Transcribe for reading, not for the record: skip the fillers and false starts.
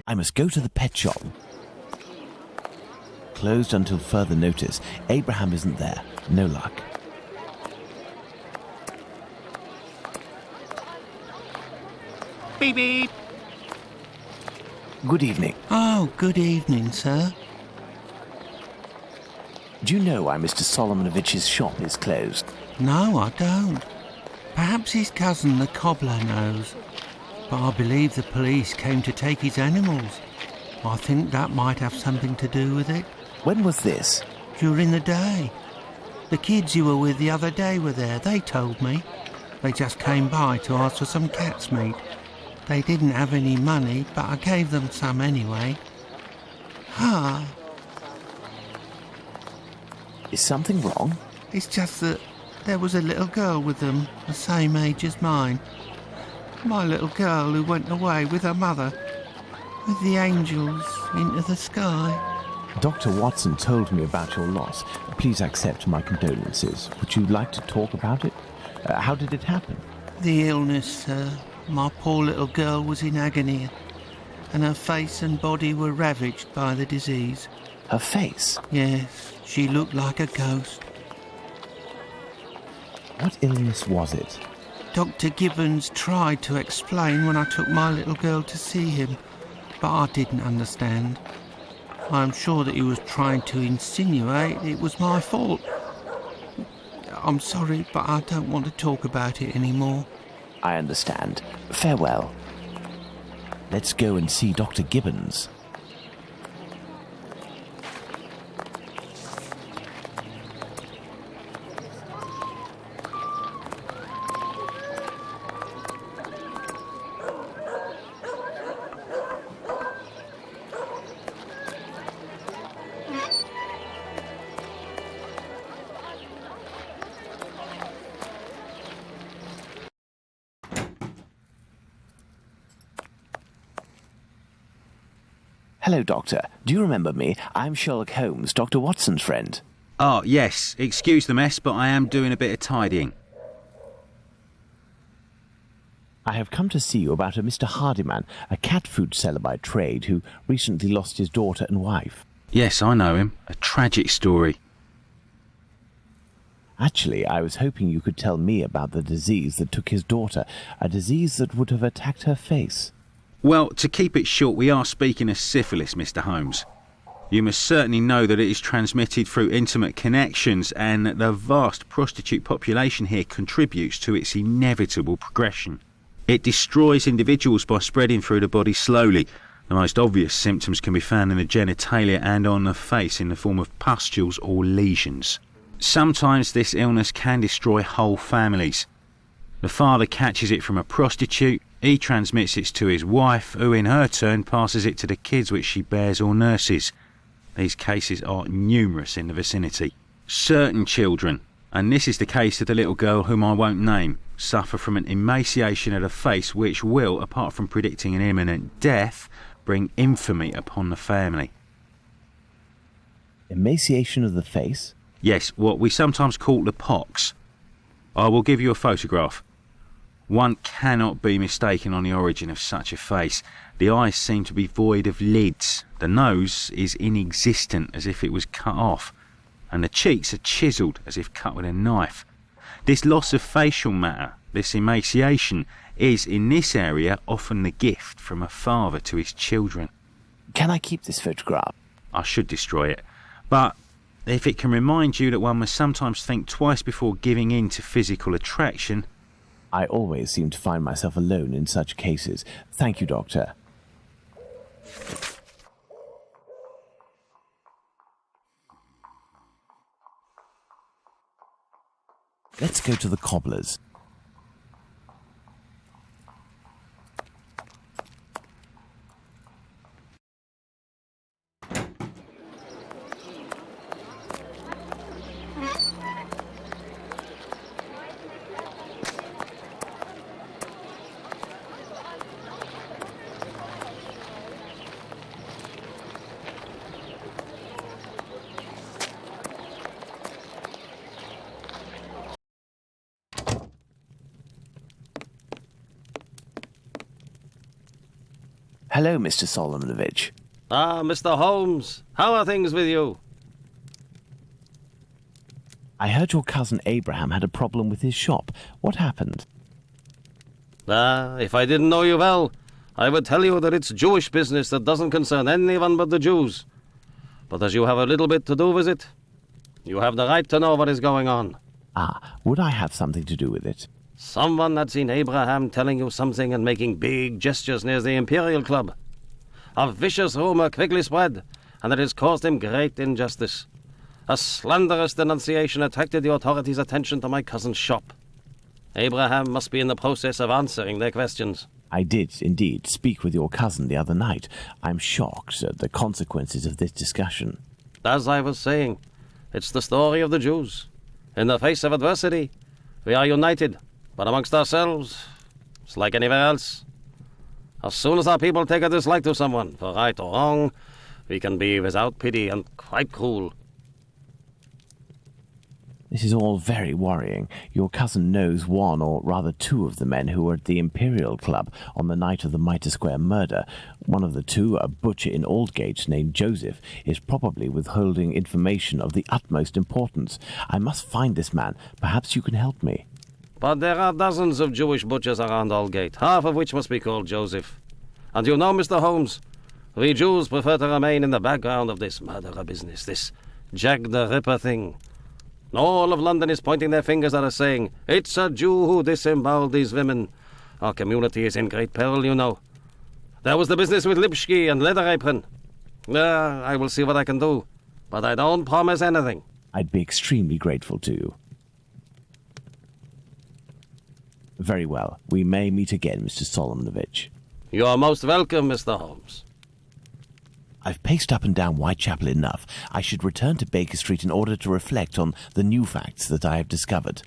I must go to the pet shop. Closed until further notice. Abraham isn't there. No luck. Beep beep. Good evening. Oh, good evening, sir. Do you know why Mr. Solomonovich's shop is closed? No, I don't. Perhaps his cousin, the cobbler, knows. But I believe the police came to take his animals. I think that might have something to do with it. When was this? During the day. The kids you were with the other day were there, they told me. They just came by to ask for some cat's meat. They didn't have any money, but I gave them some anyway. Ah. Is something wrong? It's just that there was a little girl with them, the same age as mine. My little girl who went away with her mother, with the angels into the sky. Dr. Watson told me about your loss. Please accept my condolences. Would you like to talk about it? How did it happen? The illness, sir. My poor little girl was in agony, and her face and body were ravaged by the disease. Her face? Yes, she looked like a ghost. What illness was it? Dr. Gibbons tried to explain when I took my little girl to see him, but I didn't understand. I'm sure that he was trying to insinuate it was my fault. I'm sorry, but I don't want to talk about it anymore. I understand. Farewell. Let's go and see Dr. Gibbons. Hello, Doctor. Do you remember me? I'm Sherlock Holmes, Dr. Watson's friend. Oh, yes. Excuse the mess, but I am doing a bit of tidying. I have come to see you about a Mr. Hardyman, a cat food seller by trade, who recently lost his daughter and wife. Yes, I know him. A tragic story. Actually, I was hoping you could tell me about the disease that took his daughter, a disease that would have attacked her face. Well, to keep it short, we are speaking of syphilis, Mr. Holmes. You must certainly know that it is transmitted through intimate connections and that the vast prostitute population here contributes to its inevitable progression. It destroys individuals by spreading through the body slowly. The most obvious symptoms can be found in the genitalia and on the face in the form of pustules or lesions. Sometimes this illness can destroy whole families. The father catches it from a prostitute, he transmits it to his wife, who in her turn passes it to the kids which she bears or nurses. These cases are numerous in the vicinity. Certain children, and this is the case of the little girl whom I won't name, suffer from an emaciation of the face which will, apart from predicting an imminent death, bring infamy upon the family. Emaciation of the face? Yes, what we sometimes call the pox. I will give you a photograph. One cannot be mistaken on the origin of such a face. The eyes seem to be void of lids. The nose is inexistent, as if it was cut off. And the cheeks are chiselled, as if cut with a knife. This loss of facial matter, this emaciation, is, in this area, often the gift from a father to his children. Can I keep this photograph? I should destroy it. But if it can remind you that one must sometimes think twice before giving in to physical attraction... I always seem to find myself alone in such cases. Thank you, Doctor. Let's go to the cobbler's. Hello, Mr. Solomonovich. Ah, Mr. Holmes, how are things with you? I heard your cousin Abraham had a problem with his shop. What happened? Ah, if I didn't know you well, I would tell you that it's Jewish business that doesn't concern anyone but the Jews. But as you have a little bit to do with it, you have the right to know what is going on. Ah, would I have something to do with it? Someone had seen Abraham telling you something and making big gestures near the Imperial Club. A vicious rumor quickly spread, and it has caused him great injustice. A slanderous denunciation attracted the authorities' attention to my cousin's shop. Abraham must be in the process of answering their questions. I did, indeed, speak with your cousin the other night. I'm shocked at the consequences of this discussion. As I was saying, it's the story of the Jews. In the face of adversity, we are united, but amongst ourselves, it's like anywhere else. As soon as our people take a dislike to someone, for right or wrong, we can be without pity and quite cruel. This is all very worrying. Your cousin knows one, or rather two, of the men who were at the Imperial Club on the night of the Mitre Square murder. One of the two, a butcher in Aldgate named Joseph, is probably withholding information of the utmost importance. I must find this man. Perhaps you can help me. But there are dozens of Jewish butchers around Aldgate, half of which must be called Joseph. And you know, Mr. Holmes, we Jews prefer to remain in the background of this murderer business, this Jack the Ripper thing. All of London is pointing their fingers at us, saying, "It's a Jew who disemboweled these women." Our community is in great peril, you know. There was the business with Lipski and Leather Apron. I will see what I can do, but I don't promise anything. I'd be extremely grateful to you. Very well. We may meet again, Mr. Solomonovich. You are most welcome, Mr. Holmes. I've paced up and down Whitechapel enough. I should return to Baker Street in order to reflect on the new facts that I have discovered.